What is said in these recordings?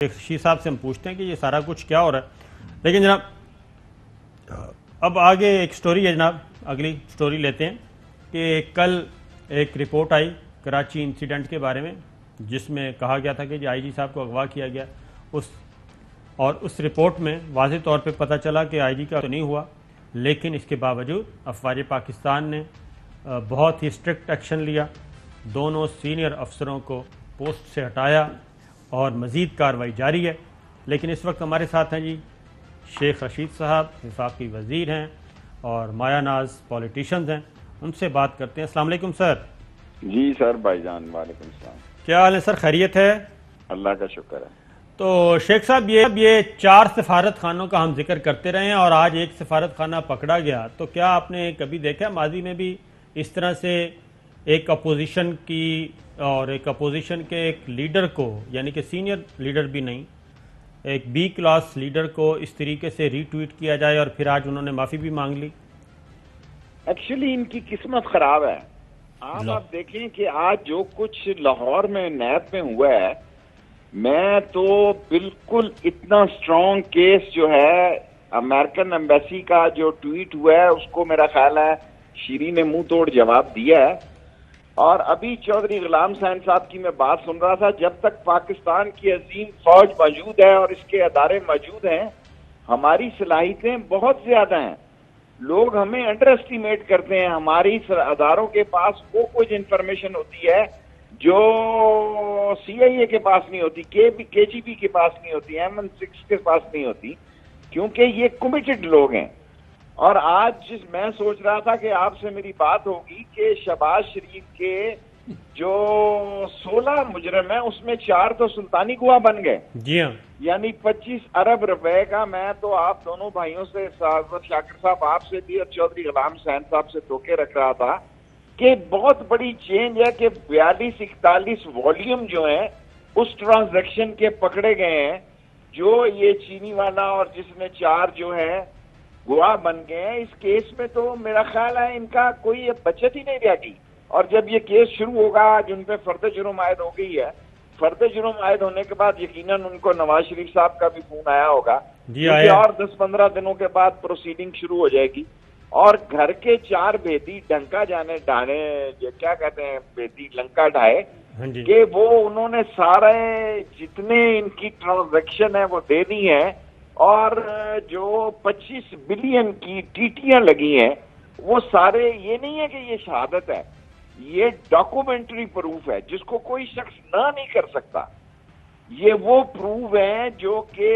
شیخ صاحب سے ہم پوچھتے ہیں کہ یہ سارا کچھ کیا ہو رہا ہے. لیکن جناب اب آگے ایک سٹوری ہے جناب، اگلی سٹوری لیتے ہیں کہ کل ایک رپورٹ آئی کراچی انسیڈنٹ کے بارے میں جس میں کہا گیا تھا کہ آئی جی صاحب کو اغوا کیا گیا. اس رپورٹ میں واضح طور پہ پتہ چلا کہ آئی جی کا تو نہیں ہوا، لیکن اس کے باوجود افواج پاکستان نے بہت ہی اسٹرکٹ ایکشن لیا، دونوں سینئر افسروں کو پوسٹ سے ہٹایا اور مزید کارروائی جاری ہے. لیکن اس وقت ہمارے ساتھ ہیں جی شیخ رشید صاحب، وفاقی وزیر ہیں اور مایہ ناز پولیٹیشنز ہیں. ان سے بات کرتے ہیں. السلام علیکم سر. جی سر بھائی جان، وعلیکم السلام. کیا حال ہے سر؟ خیریت ہے؟ اللہ کا شکر ہے. تو شیخ صاحب یہ 4 سفارت خانوں کا ہم ذکر کرتے رہے ہیں اور آج ایک سفارت خانہ پکڑا گیا، تو کیا آپ نے کبھی دیکھا ماضی میں بھی اس طرح سے ایک اپوزیشن کی اور ایک اپوزیشن کے ایک لیڈر کو، یعنی کہ سینئر لیڈر بھی نہیں، ایک بی کلاس لیڈر کو اس طریقے سے ری ٹویٹ کیا جائے اور پھر آج انہوں نے معافی بھی مانگ لی؟ ایکچولی ان کی قسمت خراب ہے. آپ دیکھیں کہ آج جو کچھ لاہور میں نیب میں ہوا ہے، میں تو بالکل اتنا اسٹرانگ کیس جو ہے امریکن ایمبیسی کا جو ٹویٹ ہوا ہے اس کو میرا خیال ہے شیرین نے منہ توڑ جواب دیا ہے. اور ابھی چودھری غلام حسین صاحب کی میں بات سن رہا تھا، جب تک پاکستان کی عظیم فوج موجود ہے اور اس کے ادارے موجود ہیں، ہماری صلاحیتیں بہت زیادہ ہیں. لوگ ہمیں انڈر اسٹیمیٹ کرتے ہیں. ہماری اداروں کے پاس وہ کچھ انفارمیشن ہوتی ہے جو سی آئی اے کے پاس نہیں ہوتی، کے جی بی کے پاس نہیں ہوتی، M16 کے پاس نہیں ہوتی، کیونکہ یہ کمیٹڈ لوگ ہیں. اور آج میں سوچ رہا تھا کہ آپ سے میری بات ہوگی کہ شہباز شریف کے جو 16 مجرم ہیں اس میں 4 تو سلطانی گواہ بن گئے. جی ہاں، یعنی 25 ارب روپے کا. میں تو آپ دونوں بھائیوں سے، شاکر صاحب آپ سے بھی اور چودھری غلام حسین صاحب سے ٹوکے رکھ رہا تھا کہ بہت بڑی چینج ہے کہ 42-41 والیوم جو ہیں اس ٹرانزیکشن کے پکڑے گئے ہیں، جو یہ چینی والا اور جس میں 4 جو ہے گواہ بن گئے ہیں. اس کیس میں تو میرا خیال ہے ان کا کوئی بچت ہی نہیں رہ گئی. اور جب یہ کیس شروع ہوگا، جن پہ فرد جرم عائد ہو گئی ہے، فرد جرم عائد ہونے کے بعد یقیناً ان کو نواز شریف صاحب کا بھی فون آیا ہوگا، کیونکہ اور 10-15 دنوں کے بعد پروسیڈنگ شروع ہو جائے گی. اور گھر کے 4 بیدی ڈنکا جانے ڈانے، کیا کہتے ہیں، بیدی لنکا ڈھائے، کہ وہ انہوں نے سارے جتنے ان کی ٹرانزیکشن ہے وہ دے دی ہیں. اور جو 25 بلین کی ٹیٹیاں لگی ہیں وہ سارے، یہ نہیں ہے کہ یہ شہادت ہے، یہ ڈاکومنٹری پروف ہے جس کو کوئی شخص نہ نہیں کر سکتا. یہ وہ پروف ہیں جو کہ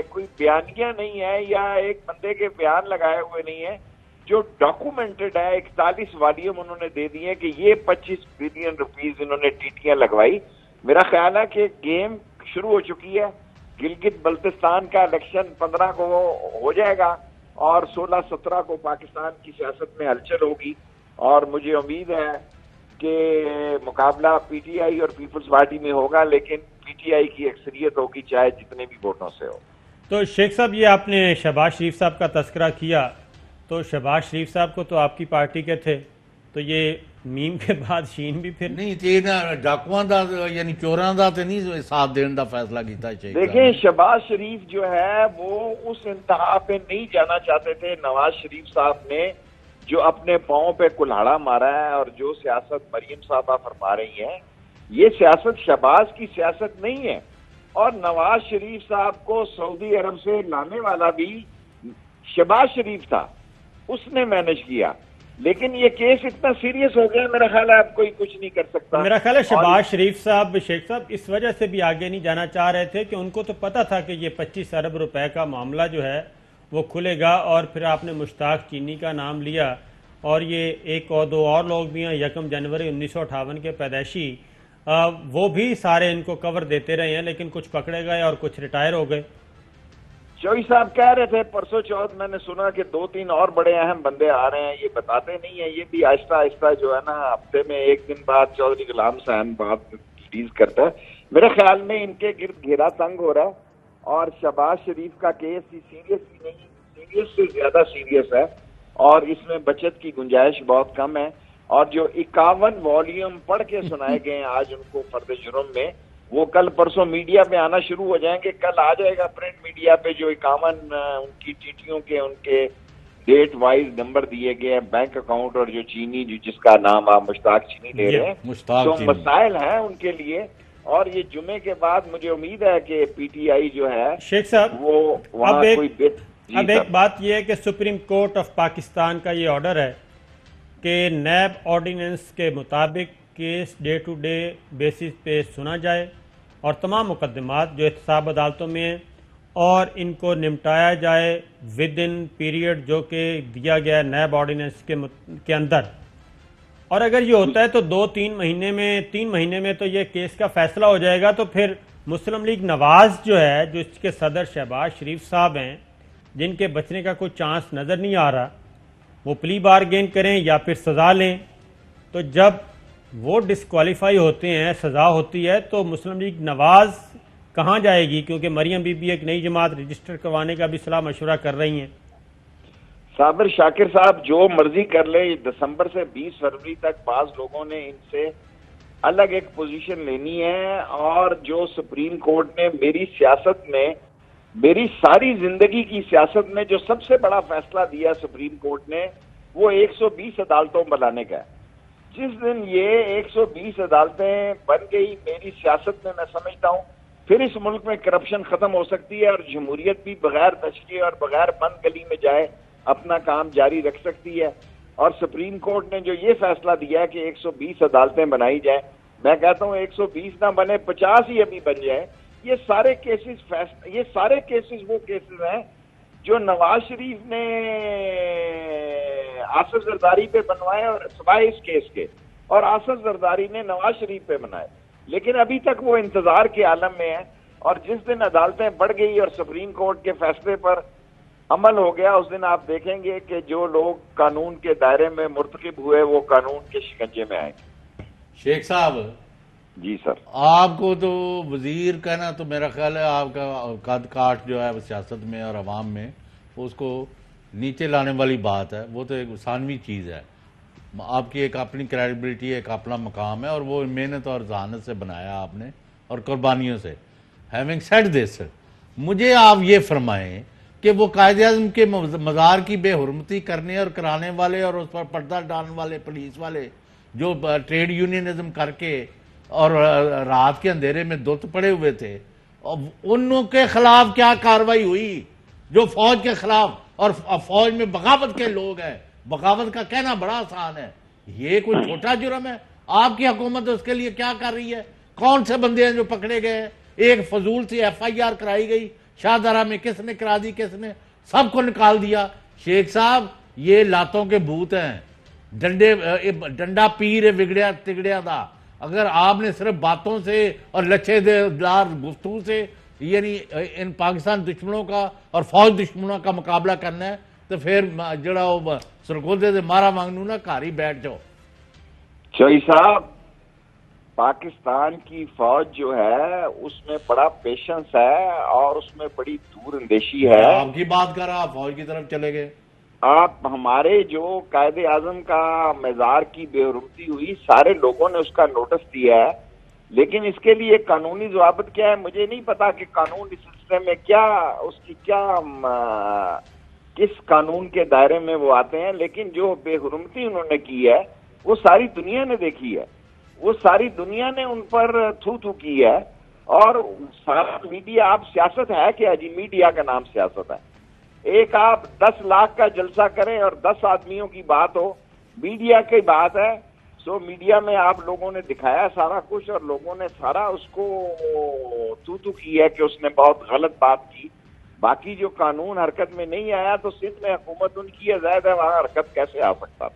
کوئی بیانیہ نہیں ہے یا ایک بندے کے بیان لگائے ہوئے نہیں ہیں، جو ڈاکومنٹڈ ہے. 41 والیوم انہوں نے دے دیے کہ یہ 25 بلین روپیز انہوں نے ٹیٹیاں لگوائی. میرا خیال ہے کہ گیم شروع ہو چکی ہے. گلگت بلتستان کا الیکشن 15 کو ہو جائے گا اور 16-17 کو پاکستان کی سیاست میں ہلچل ہوگی. اور مجھے امید ہے کہ مقابلہ پی ٹی آئی اور پیپلز پارٹی میں ہوگا، لیکن پی ٹی آئی کی اکثریت ہوگی چاہے جتنے بھی ووٹوں سے ہو. تو شیخ صاحب یہ آپ نے شہباز شریف صاحب کا تذکرہ کیا، تو شہباز شریف صاحب کو تو آپ کی پارٹی کے تھے، تو یہ میم کے بعد شین بھی پھر نہیں ڈاکواں دا یعنی چوراں دا تے نہیں ساتھ دین دا فیصلہ کیتا ہے. دیکھیں شہباز شریف جو ہے وہ اس انتہا پہ نہیں جانا چاہتے تھے. نواز شریف صاحب نے جو اپنے پاؤں پہ کلہاڑا مارا ہے اور جو سیاست مریم صاحبہ فرما رہی ہیں، یہ سیاست شہباز کی سیاست نہیں ہے. اور نواز شریف صاحب کو سعودی عرب سے لانے والا بھی شہباز شریف تھا، اس نے مینج کیا. لیکن یہ کیس اتنا سیریس ہو گیا، میرا خیال ہے اب کوئی کچھ نہیں کر سکتا. میرا خیال ہے شہباز شریف صاحب، شیخ صاحب اس وجہ سے بھی آگے نہیں جانا چاہ رہے تھے کہ ان کو تو پتا تھا کہ یہ 25 ارب روپے کا معاملہ جو ہے وہ کھلے گا. اور پھر آپ نے مشتاق چینی کا نام لیا اور یہ ایک اور 2 اور لوگ بھی ہیں 1 جنوری 1958 کے پیدائشی، وہ بھی سارے ان کو کور دیتے رہے ہیں، لیکن کچھ پکڑے گئے اور کچھ ریٹائر ہو گئے. چوئی صاحب کہہ رہے تھے پرسوں چوتھ، میں نے سنا کہ 2-3 اور بڑے اہم بندے آ رہے ہیں. یہ بتاتے نہیں ہیں، یہ بھی آہستہ آہستہ جو ہے نا ہفتے میں 1 دن بعد چودھری غلام حسین بات ریلیز کرتا ہے. میرے خیال میں ان کے گرد گھیرا تنگ ہو رہا ہے اور شہباز شریف کا کیس ہی سیریس ہی نہیں، سیریس سے زیادہ سیریس ہے اور اس میں بچت کی گنجائش بہت کم ہے. اور جو 51 والیوم پڑھ کے سنائے گئے ہیں آج ان کو فرد جرم میں، وہ کل پرسوں میڈیا پہ آنا شروع ہو جائیں گے. کل آ جائے گا پرنٹ میڈیا پہ جو 51 ان کی چیٹیوں کے ان کے ڈیٹ وائز نمبر دیے گئے ہیں, بینک اکاؤنٹ, اور جو چینی جس کا نام آپ مشتاق چینی لے رہے ہیں, تو مسائل ہیں ان کے لیے. اور یہ جمعے کے بعد مجھے امید ہے کہ پی ٹی آئی جو ہے شیخ صاحب وہ وہاں کوئی اب ایک بات یہ ہے کہ سپریم کورٹ آف پاکستان کا یہ آرڈر ہے کہ نیب آرڈیننس کے مطابق case day to day basis پہ سنا جائے اور تمام مقدمات جو احتساب عدالتوں میں ہیں اور ان کو نمٹایا جائے ود ان پیریڈ جو کہ دیا گیا ہے نیب آرڈیننس کے اندر. اور اگر یہ ہوتا ہے تو 3 مہینے میں تو یہ کیس کا فیصلہ ہو جائے گا. تو پھر مسلم لیگ نواز جو ہے, جو اس کے صدر شہباز شریف صاحب ہیں, جن کے بچنے کا کوئی چانس نظر نہیں آ رہا, وہ پلی بارگین کریں یا پھر سزا لیں. تو جب وہ ڈسکوالیفائی ہوتے ہیں, سزا ہوتی ہے, تو مسلم لیگ نواز کہاں جائے گی؟ کیونکہ مریم بی بی ایک نئی جماعت رجسٹر کروانے کا بھی صلاح مشورہ کر رہی ہیں. صابر شاکر صاحب جو مرضی کر لے, دسمبر سے 20 فروری تک بعض لوگوں نے ان سے الگ ایک پوزیشن لینی ہے. اور جو سپریم کورٹ نے میری سیاست میں, میری ساری زندگی کی سیاست میں جو سب سے بڑا فیصلہ دیا سپریم کورٹ نے, وہ 120 عدالتوں بنانے کا ہے. جس دن یہ 120 عدالتیں بن گئی میری سیاست میں, میں سمجھتا ہوں پھر اس ملک میں کرپشن ختم ہو سکتی ہے اور جمہوریت بھی بغیر دھچکے اور بغیر بند گلی میں جائے اپنا کام جاری رکھ سکتی ہے. اور سپریم کورٹ نے جو یہ فیصلہ دیا ہے کہ 120 عدالتیں بنائی جائیں, میں کہتا ہوں 120 نہ بنے 50 ہی ابھی بن جائیں. یہ سارے کیسز وہ کیسز ہیں جو نواز شریف نے آصف زرداری پہ بنوائے, اور سوائے اس کیس کے, اور آصف زرداری نے نواز شریف پہ بنائے. لیکن ابھی تک وہ انتظار کے عالم میں ہے. اور جس دن عدالتیں بڑھ گئی اور سپریم کورٹ کے فیصلے پر عمل ہو گیا, اس دن آپ دیکھیں گے کہ جو لوگ قانون کے دائرے میں مرتکب ہوئے وہ قانون کے شکنجے میں آئیں گے. شیخ صاحب جی سر, آپ کو تو وزیر کہنا تو میرا خیال ہے آپ کا قد کاٹ جو ہے سیاست میں اور عوام میں اس کو نیچے لانے والی بات ہے. وہ تو ایک ثانوی چیز ہے. آپ کی ایک اپنی کریڈیبلٹی, ایک اپنا مقام ہے, اور وہ محنت اور ذہانت سے بنایا آپ نے اور قربانیوں سے. ہیونگ سیڈ دس, مجھے آپ یہ فرمائیں کہ وہ قائد اعظم کے مزار کی بے حرمتی کرنے اور کرانے والے اور اس پر پردہ ڈالنے والے پولیس والے جو ٹریڈ یونینزم کر کے اور رات کے اندھیرے میں دت پڑے ہوئے تھے, انہوں کے خلاف کیا کاروائی ہوئی؟ جو فوج کے خلاف, اور فوج میں بغاوت کے لوگ ہیں, بغاوت کا کہنا بڑا آسان ہے, یہ کوئی چھوٹا جرم ہے؟ آپ کی حکومت اس کے لیے کیا کر رہی ہے؟ کون سے بندے ہیں جو پکڑے گئے ہیں؟ ایک فضول سی FIR کرائی گئی, شاہدرہ میں کس نے کرا دی, کس نے, سب کو نکال دیا. شیخ صاحب یہ لاتوں کے بھوت ہیں, ڈنڈا پیر بگڑیا تگڑیا تھا. اگر آپ نے صرف باتوں سے اور لچھے دار گفتگو سے یعنی ان پاکستان دشمنوں کا اور فوج دشمنوں کا مقابلہ کرنا ہے تو پھر جڑا وہ سرگودے سے مارا مانگنو نا گھر ہی بیٹھ جاؤ. چوئی صاحب, پاکستان کی فوج جو ہے اس میں بڑا پیشنس ہے اور اس میں بڑی دور اندیشی ہے. آپ کی بات کر رہا, فوج کی طرف چلے گئے. آپ ہمارے جو قائد اعظم کا مزار کی بے حرمتی ہوئی, سارے لوگوں نے اس کا نوٹس دیا ہے, لیکن اس کے لیے قانونی ضوابط کیا ہے مجھے نہیں پتا کہ قانون اس سلسلے میں کیا, اس کی کیا کس قانون کے دائرے میں وہ آتے ہیں. لیکن جو بے حرمتی انہوں نے کی ہے وہ ساری دنیا نے دیکھی ہے, وہ ساری دنیا نے ان پر تھو تھو کی ہے. اور سارا میڈیا, آپ سیاست ہے کیا جی؟ میڈیا کا نام سیاست ہے. ایک آپ 10 لاکھ کا جلسہ کریں اور 10 آدمیوں کی بات ہو, میڈیا کی بات ہے. سو میڈیا میں آپ لوگوں نے دکھایا سارا کچھ اور لوگوں نے سارا اس کو تو کی ہے کہ اس نے بہت غلط بات کی. باقی جو قانون حرکت میں نہیں آیا تو سندھ میں حکومت ان کی ہے, زائد ہے, وہاں حرکت کیسے آ سکتا تھا؟